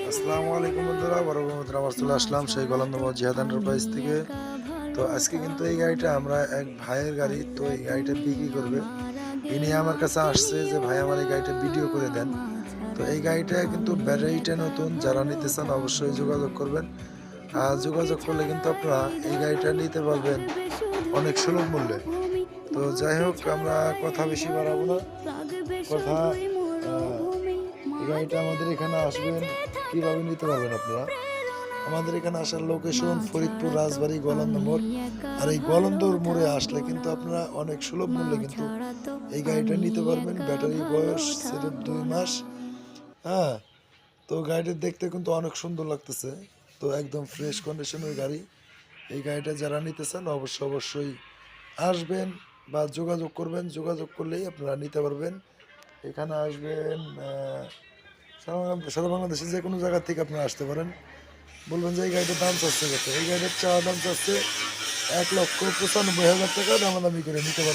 আসসালামু আলাইকুম বন্ধুরা, বড় বন্ধুরা আমার চলে আসলাম সেই গোলান্দম জিহাদ এন্টারপ্রাইজ থেকে। তো আজকে কিন্তু এই গাড়িটা আমরা এক ভাইয়ের গাড়ি, তো এই গাড়িটা বিক্রি করবে। ইনি আমার কাছে আসছে যে ভাই আমার এই গাড়িটা ভিডিও করে দেন। তো এই গাড়িটা কিন্তু ব্যাটারিটা নতুন, যারা নিতে চান অবশ্যই যোগাযোগ করবেন। আর যোগাযোগ করলে কিন্তু আপনারা এই গাড়িটা নিতে পারবেন অনেক সুলভ মূল্যে। তো যাই হোক, আমরা কথা বেশি বাড়াবো না। কথা এই গাড়িটা আমাদের এখানে আসবেন, কিভাবে নিতে পারবেন আপনারা। আমাদের এখানে আসার লোকেশন ফরিদপুর রাজবাড়ী গোয়ালন্দ মোড়। আর এই গোয়ালন্দর মোড়ে আসলে কিন্তু আপনারা অনেক সুলভ মূল্যে কিন্তু এই গাড়িটা নিতে পারবেন। ব্যাটারি বয়স সেটা 2 মাস। হ্যাঁ, তো গাড়িটা দেখতে কিন্তু অনেক সুন্দর লাগতেছে। তো একদম ফ্রেশ কন্ডিশনের গাড়ি। এই গাড়িটা যারা নিতে চান অবশ্যই আসবেন বা যোগাযোগ করবেন। যোগাযোগ করলেই আপনারা নিতে পারবেন। এখানে আসবেন, সারা বাংলাদেশে যে কোনো জায়গা থেকে আপনারা আসতে পারেন। বলবেন যে এই গাড়িটার দাম চাচ্ছে কত, এই গাড়িটার চাওয়া দাম চাচ্ছে 1,95,000 টাকা, দামাদামি করে নিতে পারবেন।